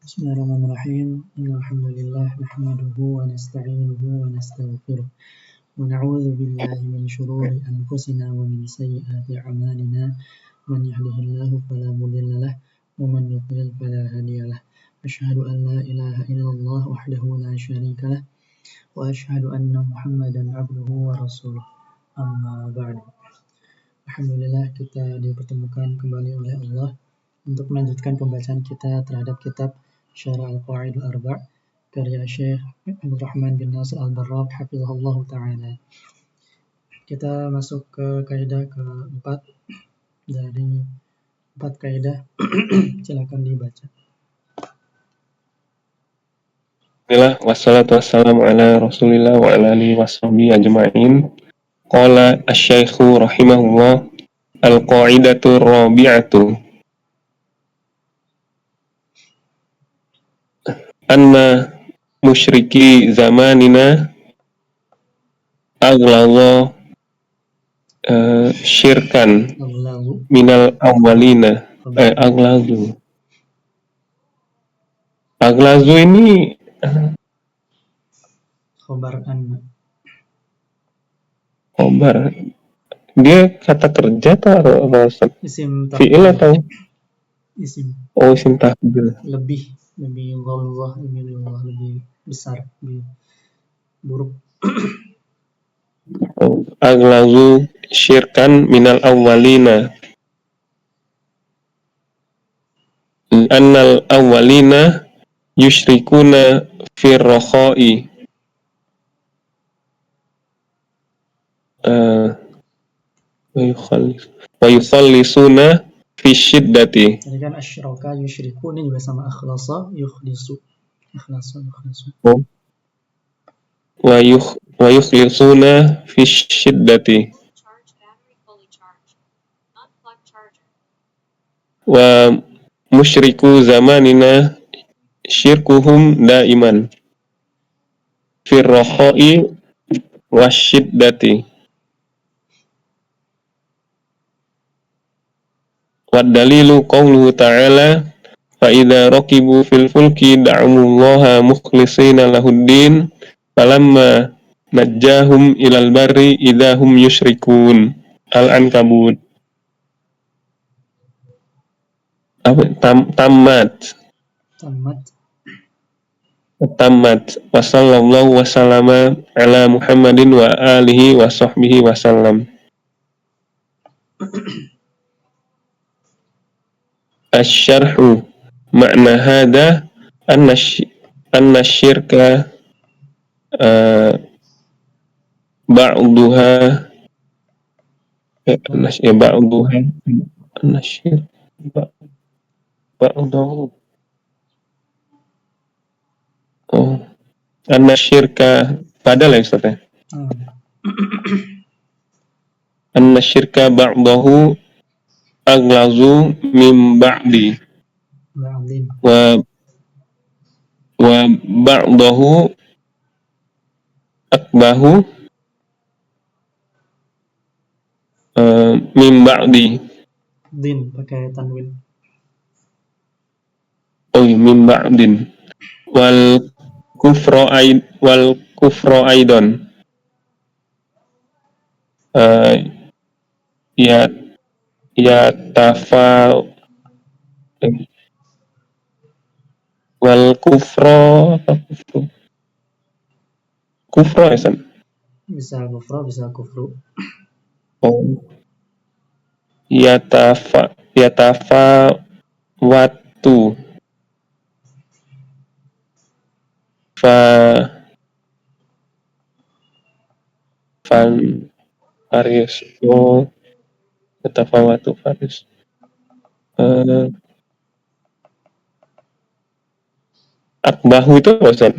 Bismillahirrahmanirrahim. Alhamdulillah nahmaduhu wa nasta'inuhu wa nastaghfiruh. Wa na'udzu billahi min shururi anfusina wa min sayyiati a'malina. Man yahdihillahu fala mudilla lahu wa man yudlil fala hadiya lahu. Asyhadu an la ilaha illallah wahdahu la syarika lahu wa asyhadu anna Muhammadan 'abduhu wa rasuluh. Amma ba'du. Alhamdulillah kita dipertemukan kembali oleh Allah untuk melanjutkan pembacaan kita terhadap kitab Syarah Al-Qawaid Al-Arba' karya Syekh Abdul Rahman bin Nasir Al-Barraq hafizahullah ta'ala. Kita masuk ke kaidah keempat dari 4 kaidah. Silakan dibaca. Bismillah, wassalatu wassalamu ala rasulillah wa ala alihi washabihi ajma'in. Qala asy-syaikhu rahimahullah, al-qa'idatu rabi'atu anna musyriki zamanina aghladha syirkan minal awwalina. Aghlazu ini Khobar anna. Khobar. Dia kata kerja atau Isim fi'il atau isim. Oh, isim tafdil. Lebih ghalzah, lebih besar, lebih buruk. Aghlazu syirkan minal awwalina. Annal awwalina yusyrikuna fir rakha'i wa yukhallisuna fi syiddati. Jadi kan asyraka yusyriku ini juga sama akhlasa yukhlisu. Oh. Wa yukhlisuna fi syiddati. Wa musyriku zamanina syirkuhum daiman fir rakha'i wasyiddati. Wad dalilu qauluhu ta'ala fa idza raqibu fil fulki da'amullaha mukhlishina lahuddin falamma najjahum ilal barri idahum yusyrikun. Al-Ankabut. Tamat. Wa sallallahu wa sallama ala Muhammadin wa alihi wa sahbihi wa sallam. Asy-syarhu makna hadha anna syirka ba'duha anna syirka ba'dahu. Oh, anna syirka padahal ya Ustaz ya. Anna syirka ba'dahu aghlazu min ba'di wa ba'dahu akbahu min ba'di. Din pakai tanwin. Oh, min ba'din. Wal kufra aidan. Ya tafa wal kufra ya san. Bisa kufra, bisa kufru. Oh. Ya tafa watu Faris. Oh, yatafawatu Faris. Akbahu itu apa Ustaz?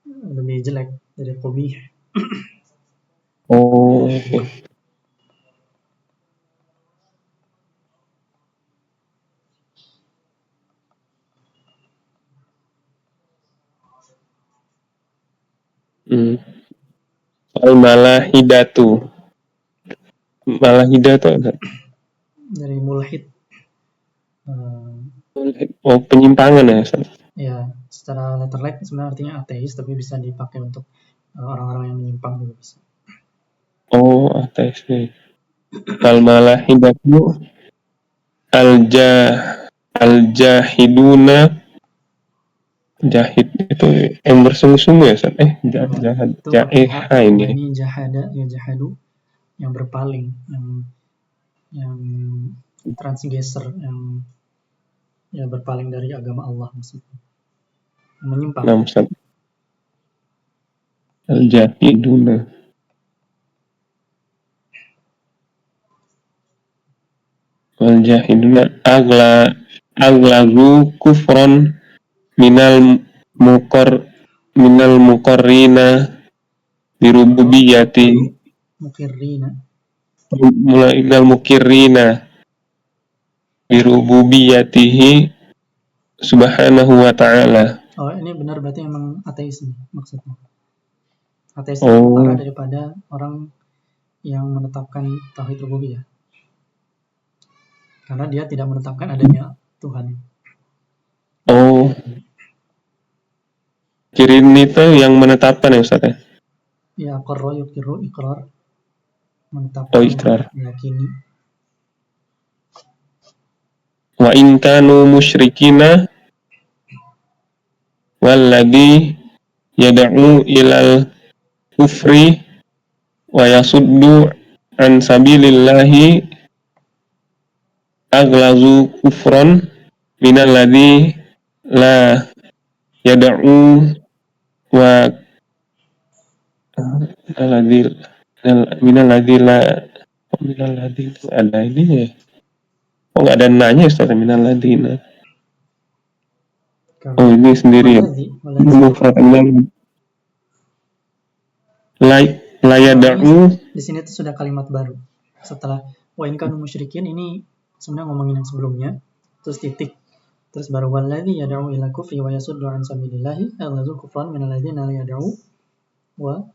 Lebih jelek dari qabih. Oh, okay. Al-malahidatu. Malahidah itu apa? Dari mulhid. Oh, penyimpangan ya Ustaz? Ya, secara letterlek sebenarnya artinya ateis, tapi bisa dipakai untuk orang-orang yang menyimpang juga bisa. Oh, ateis nih. Fal malahidatu al-jahiduna, jahid itu yang bersungguh-sungguh ya Ustaz? Jahad, Itu pakai hak. jaeha Kalau ini. ini jahada, ya jahadu, yang berpaling, yang transgresor, yang ya berpaling dari agama Allah maksudnya, yang menyimpang. Nah, Ustaz. Al-jahiduna. Al-jahiduna aglazu kufron minal mukor minal mukorrina birububiyati Mukirrina. mulai minal mukirrina birububiyatihi subhanahu wa ta'ala. Oh, ini benar berarti emang ateis nih maksudnya. Ateis lebih utara Oh, daripada orang yang menetapkan tauhid rububiyah. Karena dia tidak menetapkan adanya Tuhan. oh, kirin itu yang menetapkan ya Ustaz ya? Ya, qarra yuqiru, iqrar, Oh, menetapkan, ikrar. meyakini. Wa in kanu musyrikina walladhi yad'u ilal kufri wa yasuddu an sabilillahi aglazu kufron minal ladhi la yad'u wa alladhi minal ladhi la minal ladhi itu ada ini ya. Oh, nggak ada nanya Ustaz minal ladhina. Kalau Oh, ini sendiri ya. waladhi sendiri. Mufrad la Kalau ini yad'u. di sini tuh sudah kalimat baru. Setelah wa in kanu musyrikin, ini sebenarnya ngomongin yang sebelumnya, terus titik. Terus baru waladhi yad'u ila kufri wa yasuddu an sabilillahi aghlazu kufran min alladzina la yad'u wa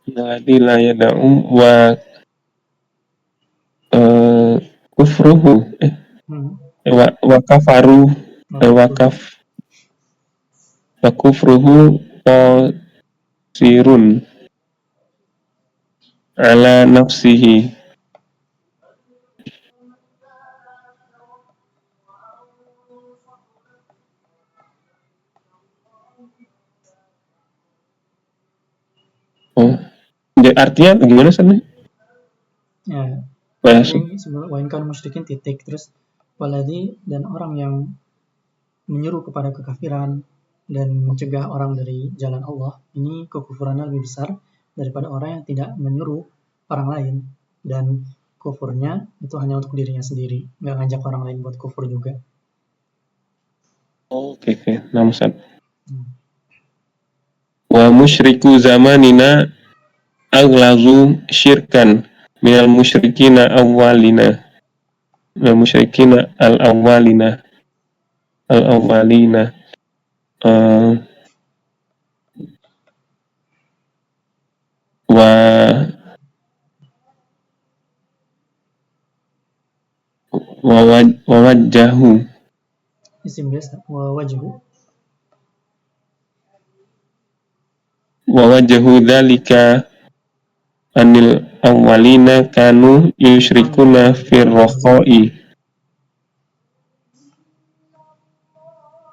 Alladhi la yad'u wa kufruhu wa kafaru wa kufruhu. kaf wa kufruhu qasirun ala nafsihi. Oh, jadi artinya gimana sih? Ya, Bahasa. ini sebelum wa in kanu musyrikin titik, terus waladhi, dan orang yang menyuruh kepada kekafiran dan mencegah orang dari jalan Allah, ini kekufurannya lebih besar daripada orang yang tidak menyuruh orang lain, dan kufurnya itu hanya untuk dirinya sendiri, nggak ngajak orang lain buat kufur juga. Oke, nama Ustaz. Wa musyriku zamanina aglazu syirkan minal musyrikina awwalina. Minal musyrikina al-awwalina. Al-awwalina. Wa wajjahu Isim biasa, wajhu. dzalika anil awwalina kanu yusyrikuna fir rakhai.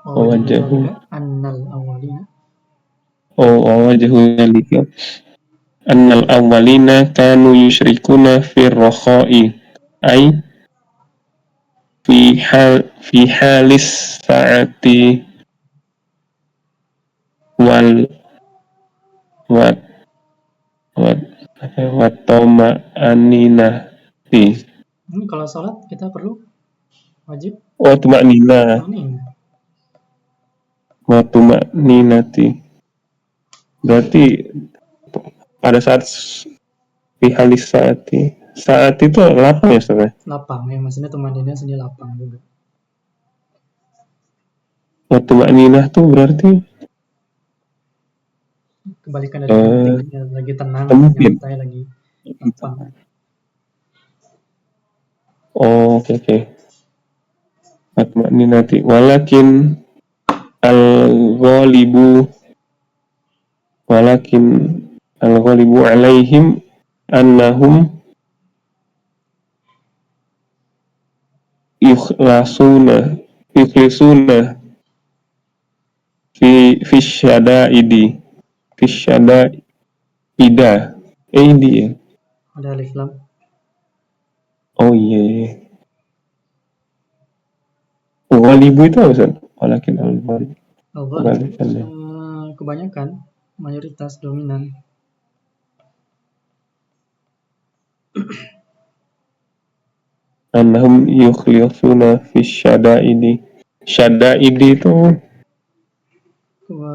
Wajhu annal awwalina. Wajjahu dzalika annal awwalina kanu yusyrikuna fir rakhai ay fi halis saati wal wat watoma aninati. Ini kalau sholat kita perlu wajib Tuma nina. Watuma ninati. Berarti pada saat halis saat itu lapang ya Ustaz? Lapang ya, maksudnya tumanina sini lapang juga. Watuma ninah tuh berarti kebalikan dari penting, ya, lagi tenang, lagi nyantai, lagi lapang. Oke. Atma'ninati. Walakin al-ghalibu alaihim annahum yukhlisuna fi syada'idi ini ya. Ada alif lam. Oh iya. Ghalibu itu apa Ustaz? Walakin al-ghalibu. Al-ghalib kebanyakan, mayoritas, dominan. Annahum yukhlisuna fi syada'idi. Syada'idi itu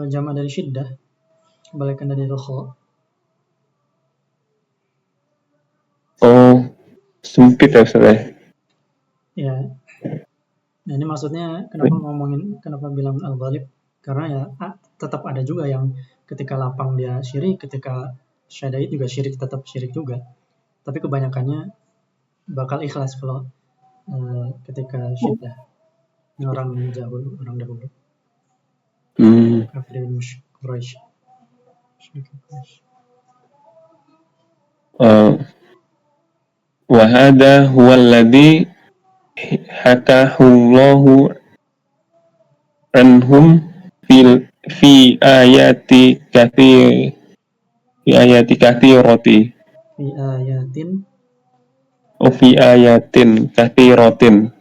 Jamak dari syiddah, kebalikan dari rokho. Sempit ya Ustaz. Ya. Nah, ini maksudnya kenapa bilang al-ghalib? Karena ya tetap ada juga yang ketika lapang dia syirik, ketika syada'id juga syirik, tetap syirik juga. Tapi kebanyakannya bakal ikhlas kalau ketika syiddah. Ini orang dahulu. Kafirin Quraisy. Wa hadha huwa alladhi hakahullahu anhum fi ayati kathirati. Fi ayatin kathiratin.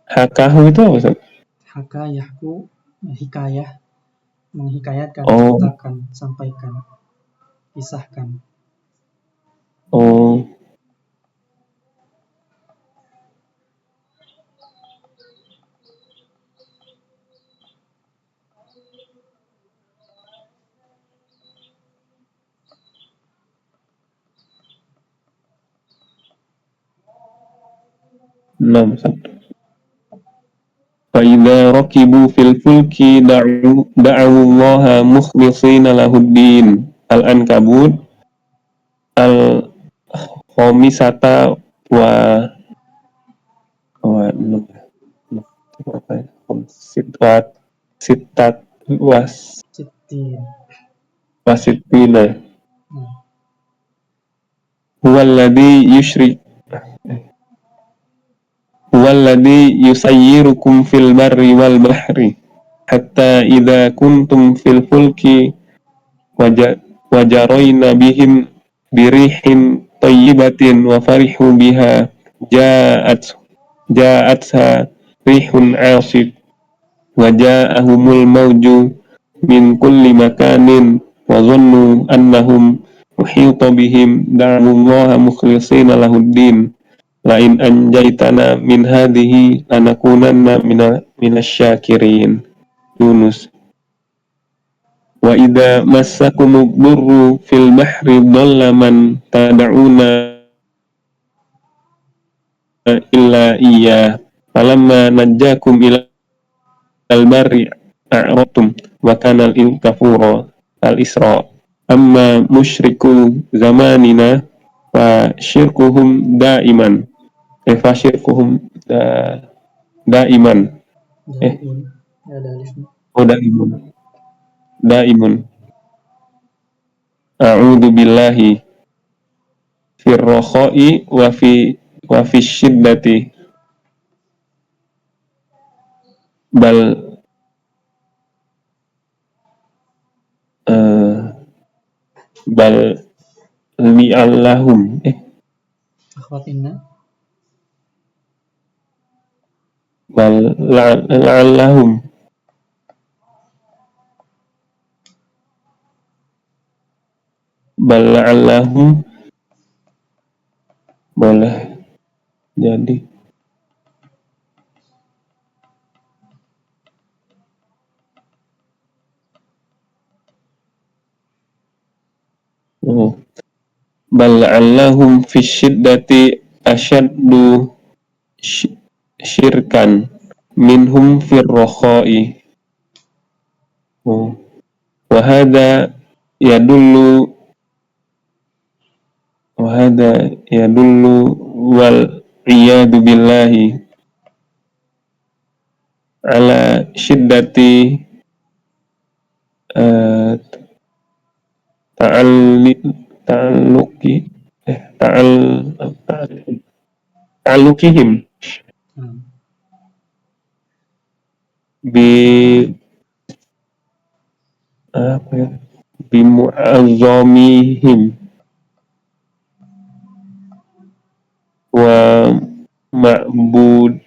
Hakahu itu apa Ustaz? Hakayahku, hikayah, menghikayatkan, ceritakan, sampaikan, kisahkan. Fa idza rakibu fil fulki da'u Allaha mukhlishina lahuddin. Al-Ankabut al-khamisata wa sittina. Huwallazi yusayyirukum fil barri wal bahri hatta idza kuntum fil fulki wajarayna bihim birihin thayyibatin wa farihu biha ja'atha rihun 'asif wa ja'ahumul mawju min kulli makanin wa dhannu annahum uhita bihim da'allaha mukhlishina lahuddin lain anjaitana min hadhihi lanakunanna minasyakirin. Yunus. Wa idza massakumud durru fil bahri dhalla man tad'una illa iya falamma najjakum ila al-barri a'radtum wa kana al-kafura al-Isra. Amma musyriku zamanina fa syirkuhum daiman daiman daimun a'udzu billahi firrakhai wa fi syiddati bal li'allahum akhwatinna bal la'allahum boleh jadi bal la'allahum fi syiddati asyaddu syirkan minhum firrakhai. Wa hadha yadullu wahada yadullu wal iyadu billahi ala syiddati ta'alli ta'alluqi ta'al ta'alluqihim Nah, bi apa ya bimu'azzamihim wa ma'budihim.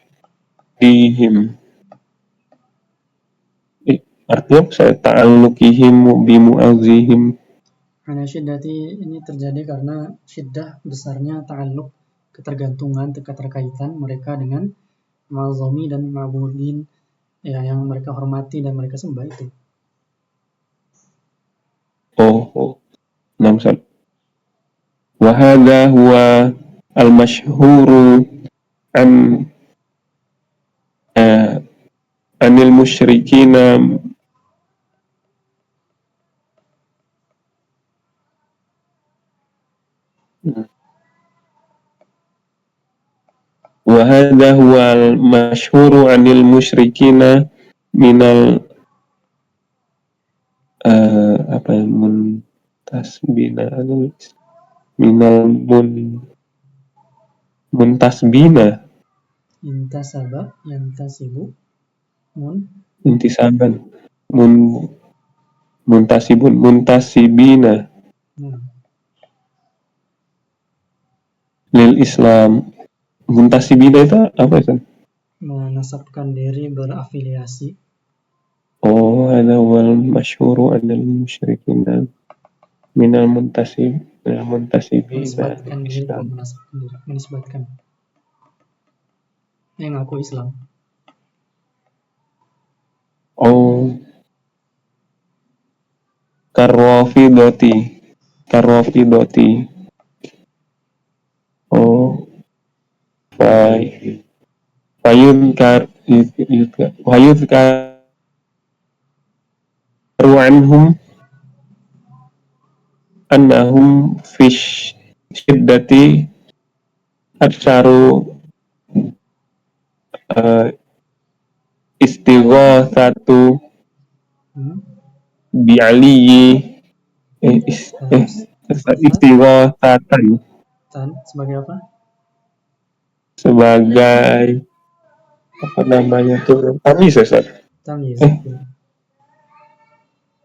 Artinya apa saya ta'alluqihim bimu'azzihim? Karena syiddati ini terjadi karena syiddah besarnya ta'alluq, ketergantungan, keterkaitan mereka dengan ma'zami dan ma'budin, ya, yang mereka hormati dan mereka sembah itu. Nah, Ustaz. Wa hadha huwa al-masyhuru an anil musyrikina wa hadha huwa al-masyhuru anil musyrikina minal apa ya muntasbina minal muntasbina Intasaba, yantasibu, intisaban muntasibina nah, lil Islam. Muntasibina itu apa itu? menasabkan diri, berafiliasi. Ada wal masyhuru anil musyrikina minal muntasibina Menisbatkan lil diri, Islam. menasabkan diri, menisbatkan. Yang ngaku Islam. Karrafidoti. Fayudkaru anhum annahum fish syiddati atsaru istighatsatu bi aliyi istighatsatan sebagai apa? Sebagai apa namanya tuh tamis ya Ustaz? Tamyiz.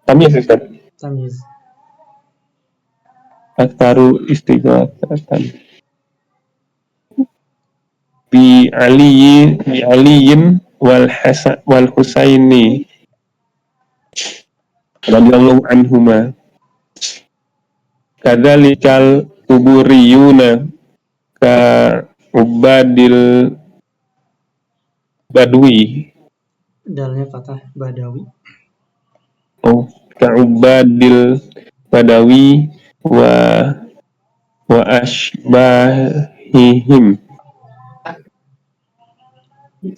Tamis ya Ustaz? Tamyiz. Aktaru istighatsatan bi aliyin wal husaini radhiyallahu anhuma kadzalikal kuburiyuna ka ubadil badwi Dalnya patah, badawi. Ka ubadil badawi wa asbahihim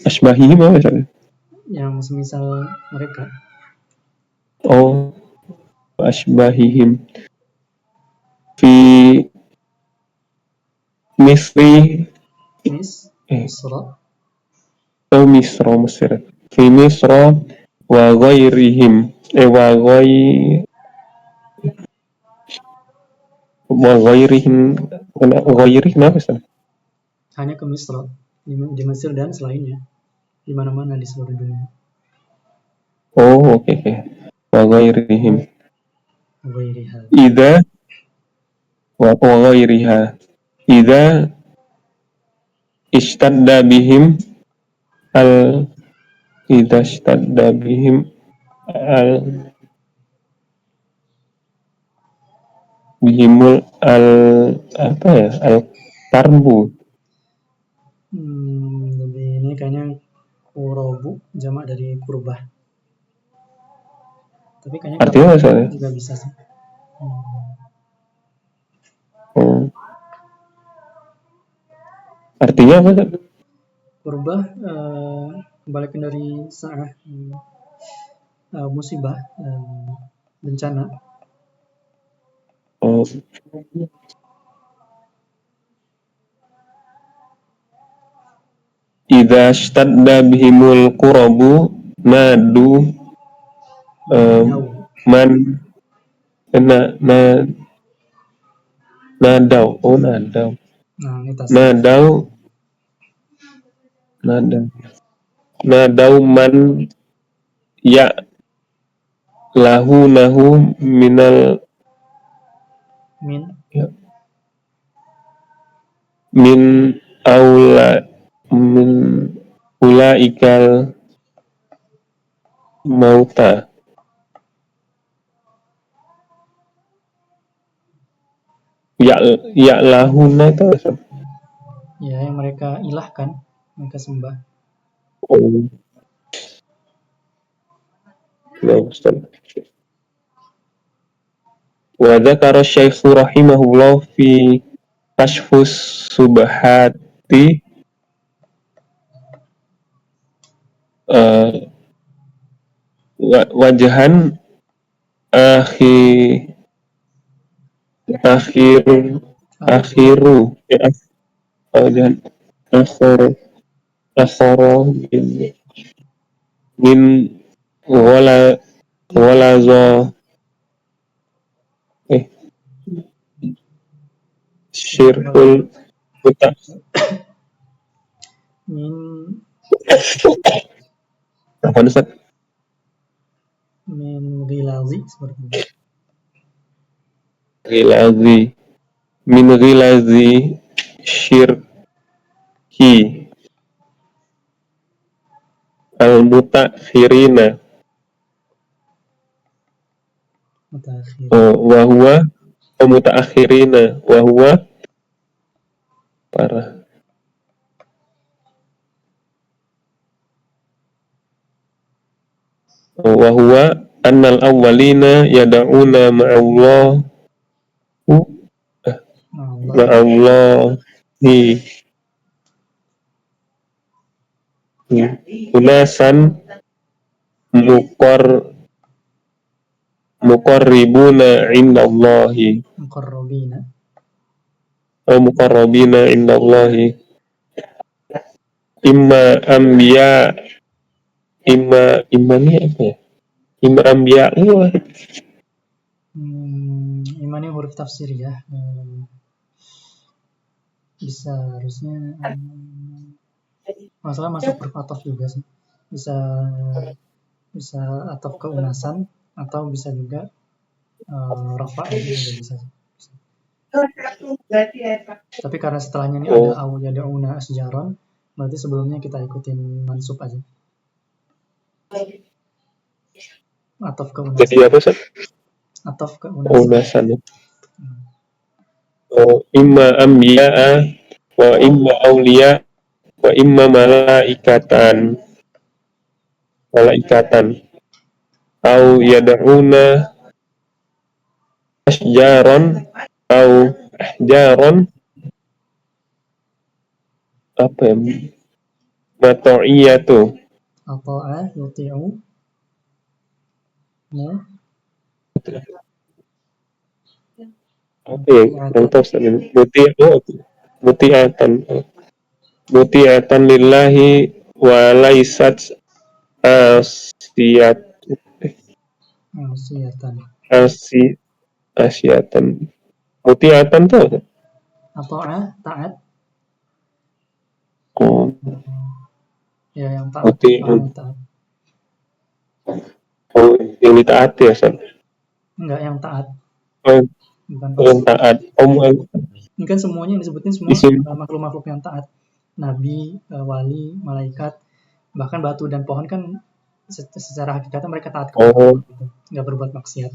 apa ya? Yang semisal mereka. Asbahihim fi Misri Misra. Mesir fi Misra wa ghairihim wa ghairihim apa sih? Hanya ke Misra, di Mesir dan selainnya, di mana-mana di seluruh dunia. Oke. Wa ghairihim idza wa ghairiha idza ishtadda bihim al bihimul al karbu. Lebih ini kayaknya kurobu, jamak dari kurbah. Tapi kayaknya artinya apa juga bisa sih. Artinya apa? Kurbah kembalikan dari sa'ah, musibah, bencana. idza shtadda bihimul qurabu nadu Nadau. man na nadau Nah, ini tasrif. nadau nadau man ya lahu minal Min. ya, min aula min ulaikal mauta ya lahuna itu Ya, yang mereka ilahkan, mereka sembah. Wa dzakara Syekh rahimahullah fi Kashfus Subhati wajahan akhir akhir akhiru wajahan akhir akhara min wala wala za syirkul buta Min apa Ustaz? Min ghilazi seperti itu. Min ghilazi syirki al mutakhirina Mutakhir. wa huwa mutaakhirina wa huwa parah wa huwa annal awwalina yad'una ma'allahi unasan muqarribuna indallahi Muqarrabina. muqarrabina indallahi imma anbiya imma ini apa ya? Imma anbiya Iman ini huruf tafsir ya. Bisa harusnya masalah masuk huruf ataf juga sih. Bisa ataf ke unasan atau bisa juga rafa juga bisa. Tapi karena setelahnya ini ada au yad'una asjaron, berarti sebelumnya kita ikutin mansub aja. Ataf ke unasan. Jadi apa sih? Ataf ke unasan. Unasan. Imma anbiya'a wa imma awliya wa imma malaikatan au yad'una asjaron au ahjaron apa ya mato'iyatu Ata'a yuti'u apa ya contoh muti'atan lillahi wa laisat asyatan muti'atan tuh Ata'a taat. Ya yang taat. Taat. Yang ditaati ya San? Enggak, yang taat. Bukan yang taat. Ini kan semuanya yang disebutin semua makhluk-makhluk yang taat. Nabi, wali, malaikat, bahkan batu dan pohon kan secara hakikatnya mereka taat kepada Allah, gitu. Nggak berbuat maksiat.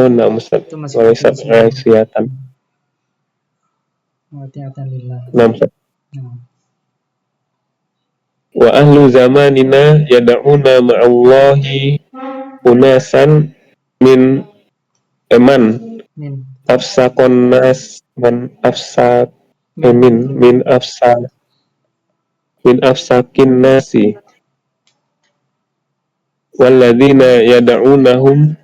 Nah Ustaz. Itu masih maksiatan. Mati'atan lillah. Nah Ustaz. Wa ahlu zamanina yada'una ma'allahi unasan min afsakon nas min afsakin nasi walladzina yada'unahum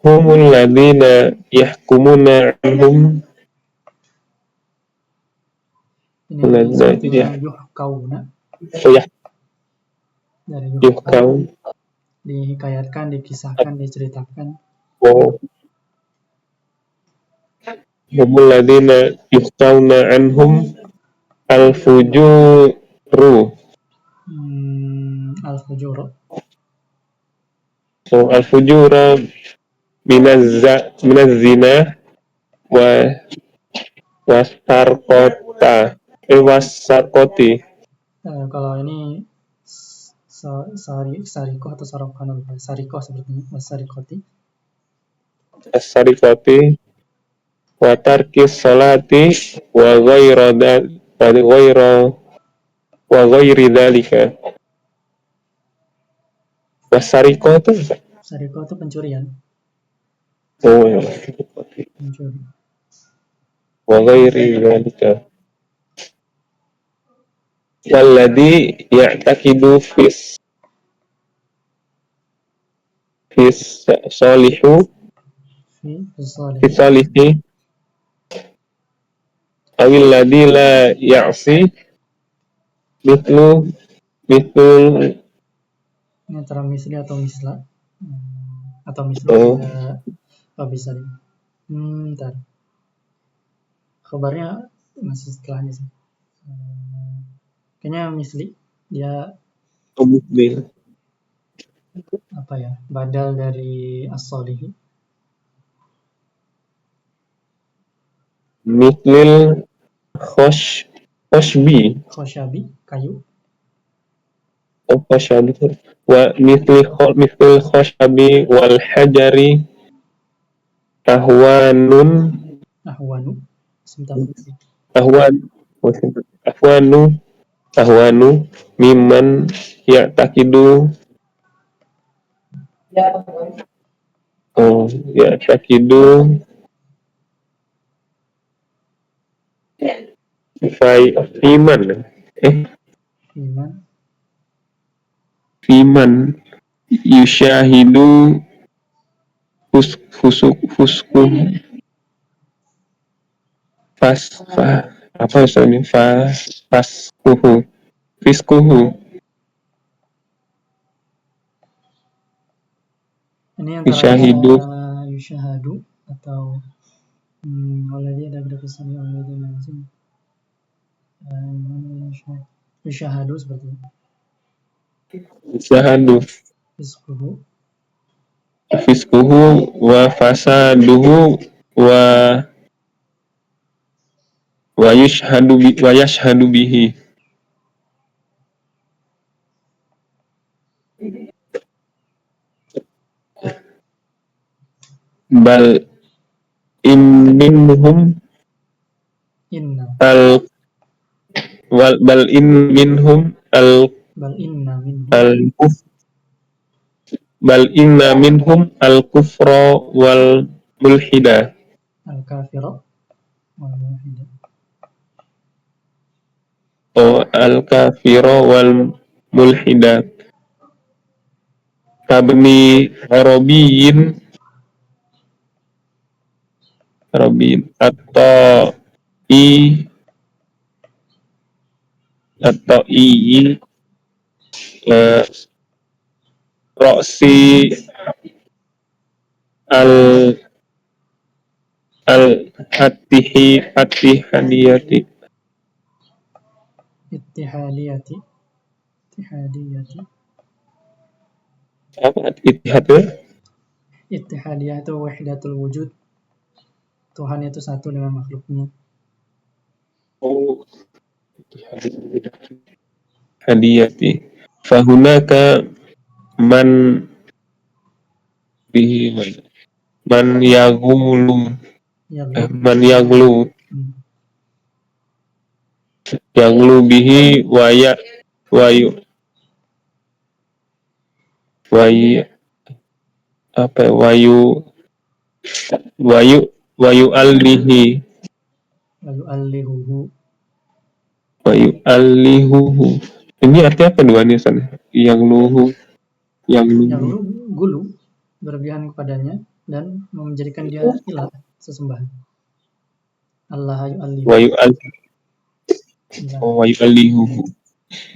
humul ladzina yahkumuna anhum Ini Ladzat sepertinya ya. yuhkauna, Oh ya, dari yuhkau, yuhkau. dihikayatkan, dikisahkan, diceritakan. Oh, humul ladzina yuhkauna anhum al-fujuru. Al-Fujur, So al-fujura minaz-zina wa wasarkota wasarkoti. kalau ini sariko atau sarokano, sariko sepertinya, wasarikoti, As-sarikoti wa tarkis salati wa ghaira wa ghairi dzalika. Wasariko itu sariko itu pencurian, oh ya, mencuri. wa ghairi dzalika. Walladhi ya'taqidu fis solihu Fi fis solihi awil ladhi la ya'si mithlu mithlul ini antara misli atau misla, atau mislu oh juga bisa nih. Ntar kabarnya masih setelahnya sih. Kayaknya misli, dia mithlil apa ya, badal dari as-solihi, mithlil khoshbi khosyabi, kayu, oh khoshabi wa mithlil khoshabi wal hajari ahwanun ahwanu, sebentar. ahwan ahwanu ahwanu mimman ya'taqidu oh ya'taqidu fiman Iman, fiman yushahidu fusku apa misalnya fiskuhu ini antara yushahidu yushahadu atau kalau dia ada berapa kali Allah itu langsung yushahadu seperti itu. yushahidu Fiskuhu, fiskuhu wa fasaduhu wa wa yashhadu bihi bal in minhum inna, al bal in minhum bal inna minhum, al bal inna minhum al kufra wal mulhida al-kafira, wal mulhida. oh al kafira wal mulhida kabni Arabiyin atau eh, roksi al al hatihaniyati Ittihadiyati, apa ittihad ittihadiyah itu wahdatul wujud, Tuhan itu satu dengan makhluknya. oh hadiyati fahunaka man bihi man yagulu Ya Allah. man yaglu bihi wayu wayu apa wayu wayu alihi Lalu alihuhu, wayu alihuhu ini artinya apa duanya sana yang luhu yang lu gulu, berlebihan kepadanya dan menjadikan dia ilah, sesembahan. Allah yu'allihu, wayu al Ilah. wa yu'allihuhu.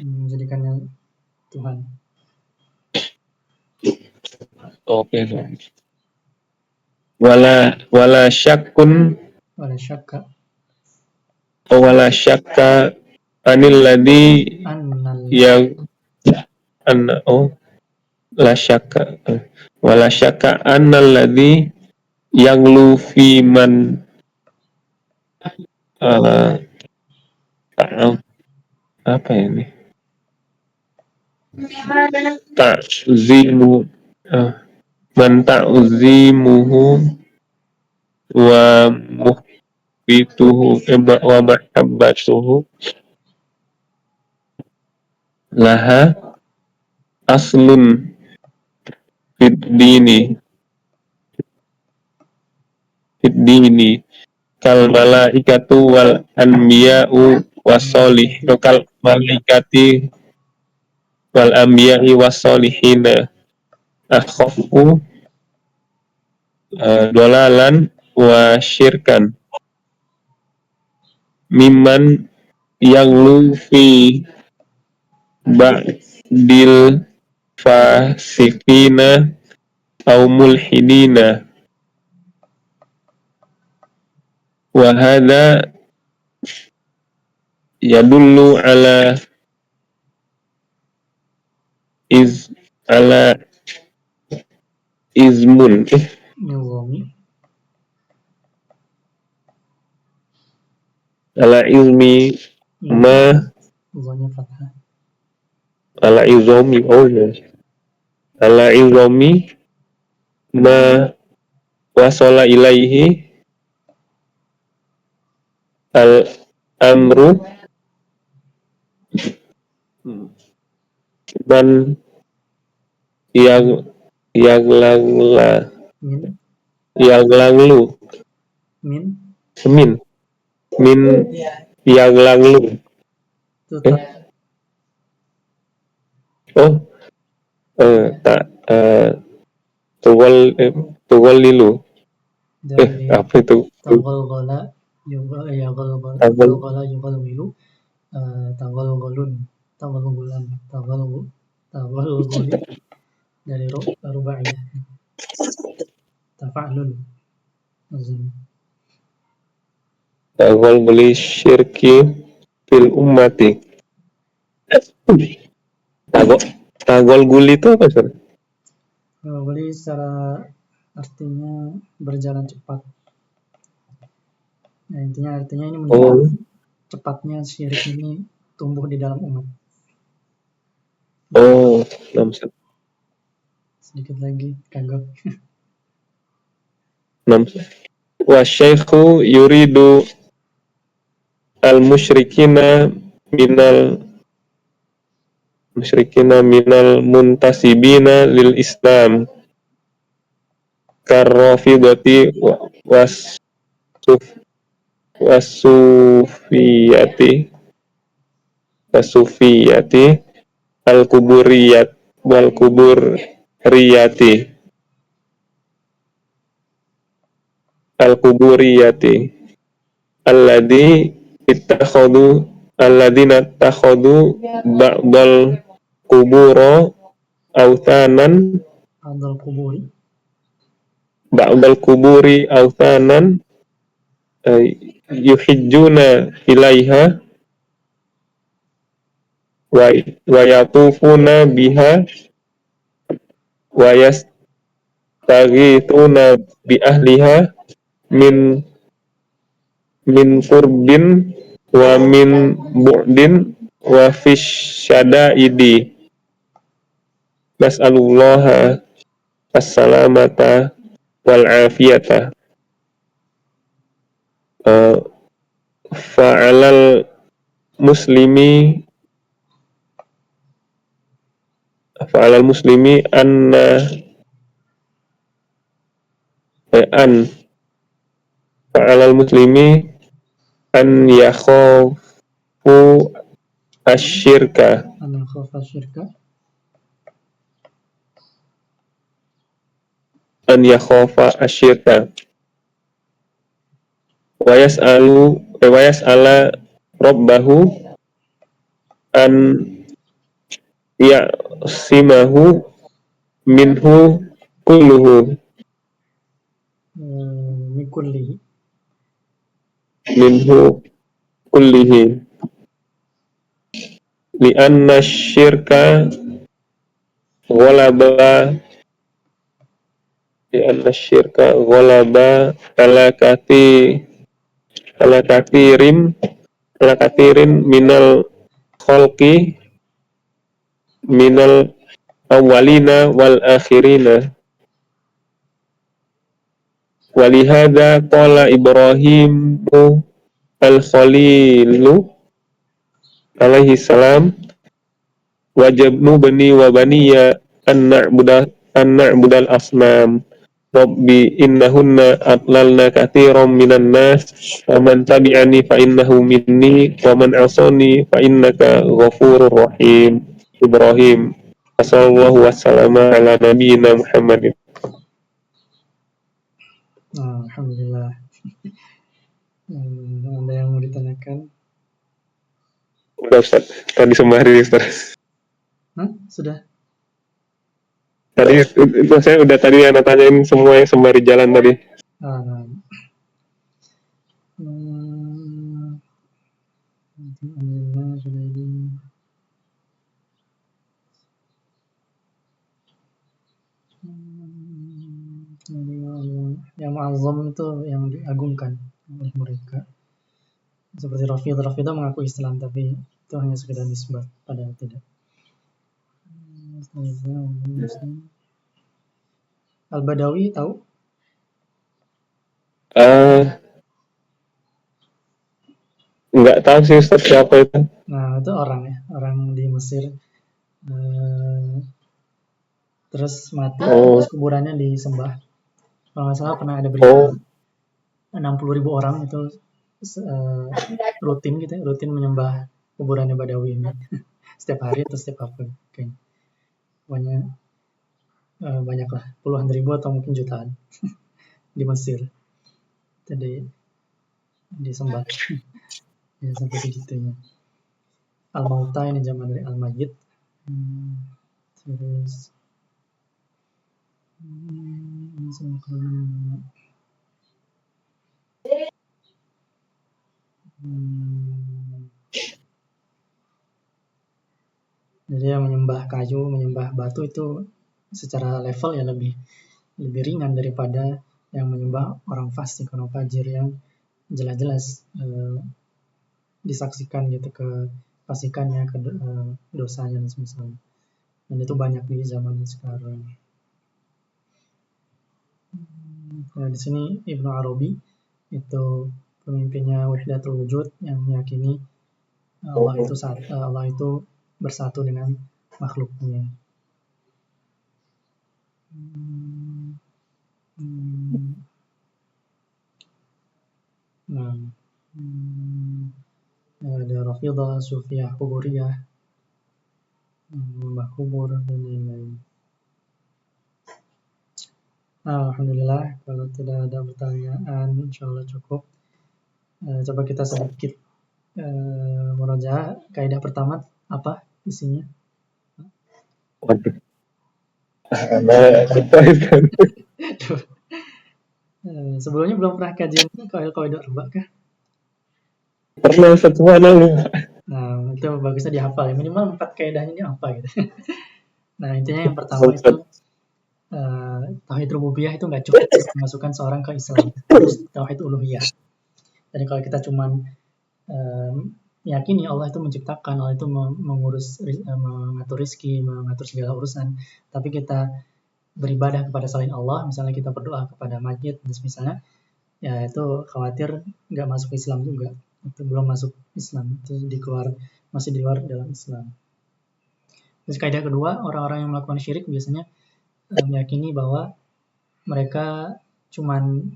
Menjadikannya Tuhan. Oke. Wala syakkun Wala syakka wala syakka anil ladhi annal yang la syakka wala syakka annal ladhi yang fi man uh, apa ini ta'zimu uh, man ta'zimuhu wa muhbituhu wa mahabbatuhu laha aslun fid dini kal malaikatu wal anbiya'u wasolih kal malaikati wal anbiya'i wasolihina akhafu dolalan wa syirkan mimman yang lufi ba'dil fasikina au mulhidina wa hadha yadullu ala izmun nizami ala ilmi ma Zanya fathah. ala izomi ala izomi ma wasola ilaihi al amru dan yang langlu min yang langlu tak tuwal lilu apa itu Taghalghala yughalghilu taghalghuli dari rubaiyah tafa'lun azim beli syirki fil ummati tagol guli itu apa sih? Guli secara artinya berjalan cepat. Nah, artinya ini menunjukkan cepatnya syirik ini tumbuh di dalam umat. Sedikit lagi kagok. Wa syaikhu yuridu al-musyrikina minal muntasibina lil Islam karrafidati wasufiyati al-kuburiyati alladina takhadu ba'dal kuburo ba'dal kuburi autanan yuhijjuna ilaiha wa yatufuna biha wa yastaghithuna bi ahliha min qurbin wa min bu'din wa fish syada'idi nas'alullaha as-salamata wal afiyata fa'alal muslimi an yakhafu asyirka wa yas'ala rabbahu an ya'simahu minhu kulluhu Mikullihi. minhu kullihi li'anna syirka ghalaba li'anna syirka ghalaba ala kati ala katirin ala katirin minal khalqi minal awwalina wal akhirina walihada qala Ibrahimu al-Khalilu alaihi salam wajabnu bani wa baniya an na'budal asnam Rabbi innahunna atlalna katsiran minan nas faman tabi'ani fa innahu minni wa man asani fa innaka ghafurur rahim. Ibrahim sallallahu wasallam ala nabiyina Muhammadin. Alhamdulillah. Ada yang mau ditanyakan? Udah Ustaz, tadi sembari Ustaz. Sudah? Tadi itu saya udah tadi anak tanyain semua yang sembari jalan tadi. Yang mu'azzam itu yang diagungkan oleh mereka. Seperti Rafidah mengaku Islam, tapi itu hanya sekedar nisbah, padahal tidak. Al-Badawi tahu? Nggak tahu sih Ustaz siapa itu. Nah, itu orang di Mesir. Terus mati, terus kuburannya disembah. Kalau nggak salah pernah ada berita 60.000 orang itu rutin menyembah kuburannya Badawi ini setiap hari atau setiap apa kayaknya. Pokoknya banyak lah, puluhan ribu atau mungkin jutaan di Mesir. Tadi disembah ya, sampai segitunya. Al-Mauta ini zaman dari Al-Mayyit. Terus jadi yang menyembah kayu, menyembah batu itu secara level ya lebih ringan daripada yang menyembah orang fasik, orang fajir yang jelas-jelas disaksikan gitu ke fasikannya, ke dosanya dan sebagainya. Dan itu banyak di zaman sekarang. Nah, di sini Ibnu Arabi itu pemimpinnya Wahdatul Wujud yang meyakini Allah itu bersatu dengan makhluknya. Ada Rafidah, Sufiyah, Quburiyah, Mbah Kubur dan lain-lain. Alhamdulillah, kalau tidak ada pertanyaan, insyaallah cukup. Coba kita sedikit murajaah. Kaidah pertama apa isinya? Waduh. Sebelumnya belum pernah kajian kaidah arba'ah kah? Pernah semua lupa. Nah, itu bagusnya dihafal ya. Minimal 4 kaidahnya ini apa gitu. Nah, intinya yang pertama itu tauhid rububiyah itu nggak cukup memasukkan seorang ke Islam. Harus tauhid uluhiyah. Jadi kalau kita cuman yakini Allah itu menciptakan, Allah itu mengatur rezeki, mengatur segala urusan, tapi kita beribadah kepada selain Allah, misalnya kita berdoa kepada mayit, misalnya, ya itu khawatir nggak masuk Islam juga. Itu belum masuk Islam, itu masih di luar dalam Islam. Terus kaidah kedua, orang-orang yang melakukan syirik biasanya meyakini bahwa mereka cuman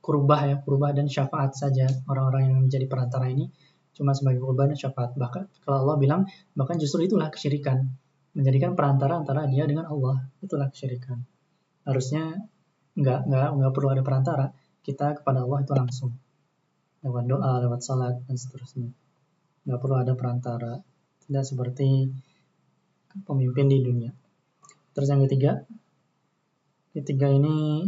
kurbah dan syafaat saja. Orang-orang yang menjadi perantara ini cuma sebagai kurbah dan syafaat. Bahkan kalau Allah bilang, bahkan justru itulah kesyirikan, menjadikan perantara antara dia dengan Allah, itulah kesyirikan. Harusnya nggak perlu ada perantara, kita kepada Allah itu langsung lewat doa, lewat salat dan seterusnya. Nggak perlu ada perantara. tidak seperti pemimpin di dunia. Terus yang ketiga ini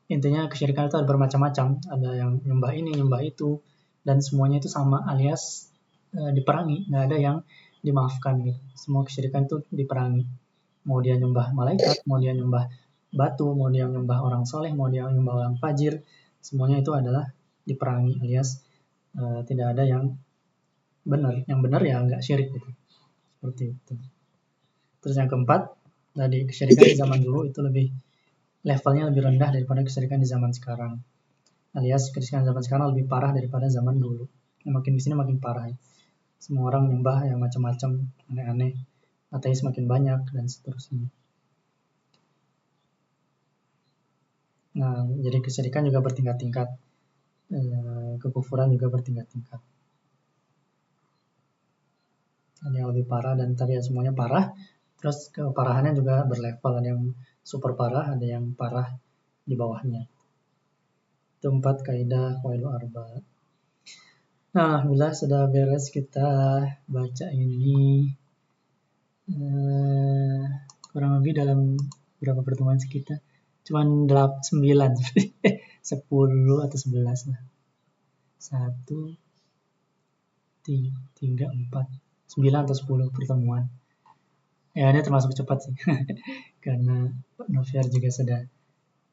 intinya kesyirikan itu ada bermacam-macam, ada yang nyembah ini, nyembah itu, dan semuanya itu sama alias diperangi, nggak ada yang dimaafkan gitu. Semua kesyirikan itu diperangi. Mau dia nyembah malaikat, mau dia nyembah batu, mau dia nyembah orang soleh, mau dia nyembah orang fajir, semuanya itu adalah diperangi alias tidak ada yang benar. Yang benar ya nggak syirik gitu. Seperti itu. Terus yang keempat, tadi kesyirikan di zaman dulu itu levelnya lebih rendah daripada kesyirikan di zaman sekarang. Alias kesyirikan zaman sekarang lebih parah daripada zaman dulu. Makin di sini makin parah. Ya. Semua orang nyembah yang macam-macam, aneh-aneh, ateis makin banyak dan seterusnya. Nah, jadi kesyirikan juga bertingkat-tingkat, kekufuran juga bertingkat-tingkat. Ada yang lebih parah dan tapi ya semuanya parah. Terus keparahannya juga berlevel, ada yang super parah, ada yang parah di bawahnya. Itu 4 kaidah qawaidul arba. Nah, alhamdulillah sudah beres kita baca ini. Kurang lebih dalam berapa pertemuan sih kita? Cuman 9, 10 atau 11 lah. 1, 3, 4, 9 atau 10 pertemuan. Ya, ini termasuk cepat sih. Karena Pak Noviar juga sudah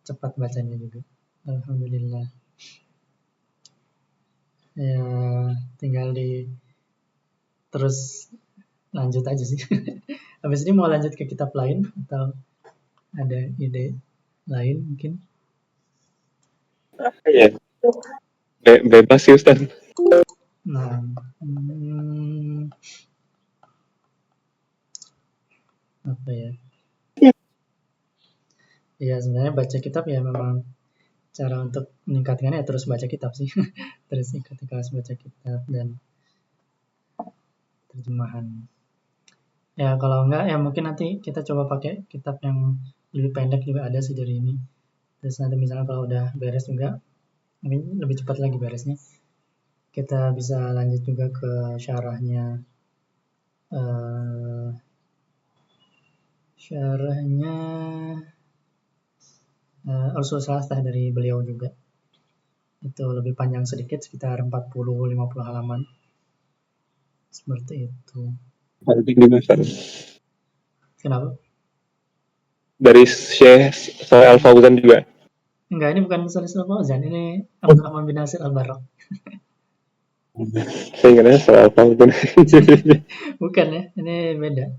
cepat bacanya juga. Alhamdulillah. Ya, tinggal terus lanjut aja sih. Habis ini mau lanjut ke kitab lain atau ada ide lain mungkin? Ya, bebas sih Ustaz. Nah, apa ya? Ya sebenarnya baca kitab ya memang cara untuk meningkatkannya ya terus baca kitab sih. Terus ikut kelas baca kitab dan terjemahan. Ya kalau enggak ya mungkin nanti kita coba pakai kitab yang lebih pendek juga ada sih dari ini. Terus nanti misalnya kalau udah beres juga, mungkin lebih cepat lagi beresnya. Kita bisa lanjut juga ke syarahnya. Syarahnya Ushul Salasah dari beliau juga. Itu lebih panjang sedikit, sekitar 40-50 halaman. Seperti itu. Kenapa? Dari Syekh Shalih Al Fauzan juga. Enggak, ini bukan Salih Fauzan, ini Abdurrahman bin Nasir Al-Barrak. Saya ingatnya Shalih Al Fauzan. Bukan ya, ini beda.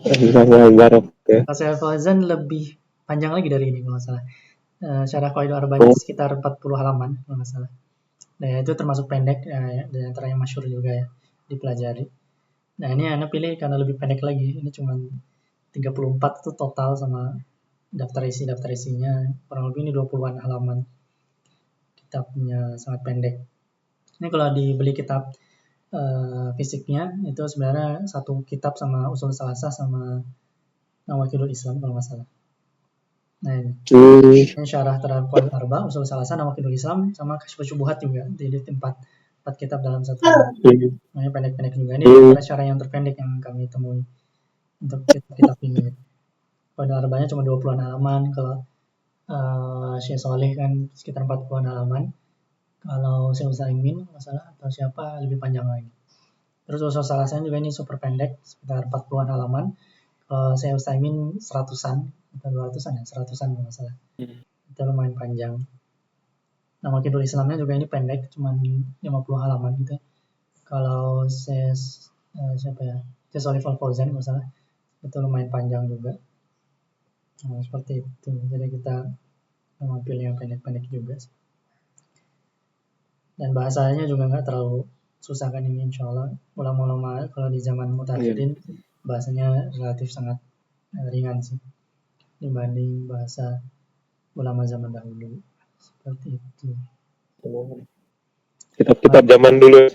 Ini Al-Barok ya. Salih Fauzan lebih panjang lagi dari ini kalau nggak salah. Syarah Qawaidul Arba'in sekitar 40 halaman kalau nggak salah. Nah itu termasuk pendek, dan antara yang masyhur juga ya dipelajari. Nah ini Anda pilih karena lebih pendek lagi. Ini cuma 34 itu total sama daftar isinya kurang lebih ini 20-an halaman. Kitabnya sangat pendek. Ini kalau dibeli kitab fisiknya itu sebenarnya satu kitab sama Ushul Salasah sama Nawaqidul Islam kalau nggak salah. Nah ini syarah terhadap Qawaidul Arba, Ushul Salasah, Nawaqidul Islam sama Kasyfus Syubuhat juga. Jadi empat kitab dalam satu. Namanya pendek-pendek juga. Ini adalah syarah yang terpendek yang kami temui untuk kitab ini. Qawaidul Arbanya cuma 20-an halaman. Kalau Syekh Saleh kan sekitar 40-an halaman. Kalau Syekh Utsaimin masalah atau siapa lebih panjang lagi. Terus Ushul Salasah juga ini super pendek, sekitar 40-an halaman. Kalau Syekh Utsaimin 100-an atau 200-an ya, 100-an kalau salah. Itu lumayan panjang. Nawaqidul Islamnya juga ini pendek, cuma 50 halaman gitu. Kalau siapa ya? Syekh Shalih Al Fauzan kalau salah. Itu lumayan panjang juga. Nah, seperti itu. Jadi kita pilih yang pendek-pendek juga. Dan bahasanya juga nggak terlalu susah kan ini insya Allah. Ulama-ulama kalau di zaman mutakhirin bahasanya relatif sangat ringan sih dibanding bahasa ulama zaman dahulu. Seperti itu. Kitab-kitab zaman dulu ya.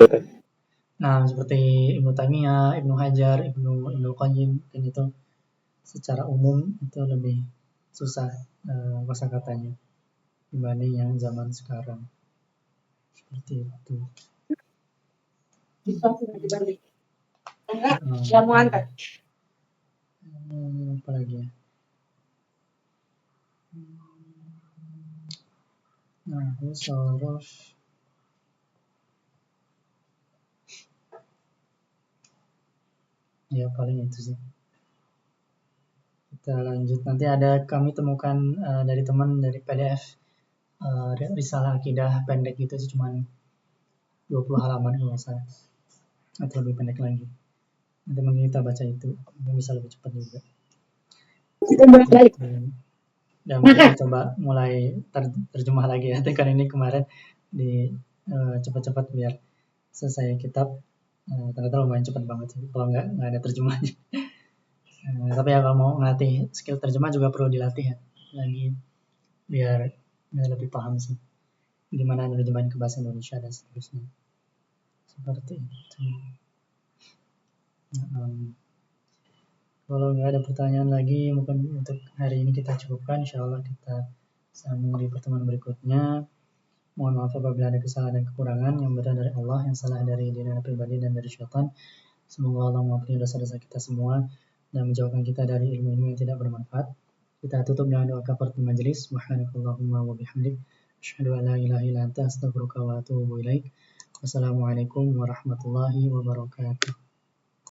Nah, seperti Ibnu Taimiyah, Ibnu Hajar, Ibnu Qayyim, dan itu secara umum itu lebih susah kosakatanya dibanding yang zaman sekarang. Seperti itu. Apa lagi ya? Sorof. Ya paling itu sih. Kita lanjut. Nanti ada kami temukan dari teman dari PDF risalah akidah pendek itu sih, cuman 20 halaman kalau nggak salah, atau lebih pendek lagi. Nanti mungkin kita baca itu, bisa lebih cepat juga. Dan kita coba mulai terjemah lagi ya. Kan ini kemarin di cepat-cepat biar selesai kitab. Ternyata lumayan cepat banget sih kalau nggak ada terjemahnya. Tapi ya kalau mau ngelatih skill terjemah juga perlu dilatih ya lagi biar lebih paham sih gimana nerjemahin ke bahasa Indonesia dan seterusnya. Seperti itu. Kalau nggak ada pertanyaan lagi, mungkin untuk hari ini kita cukupkan. Insya Allah kita sambung di pertemuan berikutnya. Mohon maaf apabila ada kesalahan dan kekurangan, yang benar dari Allah, yang salah dari diri pribadi dan dari syaitan. Semoga Allah mengampuni dosa-dosa kita semua dan menjauhkan kita dari ilmu-ilmu yang tidak bermanfaat. Kita tutup dengan doa kafaratul majelis. Subhanakallahumma wa bihamdik, asyhadu an la ilaha illa anta, astaghfiruka wa atubu ilaik. Wassalamualaikum warahmatullahi wabarakatuh.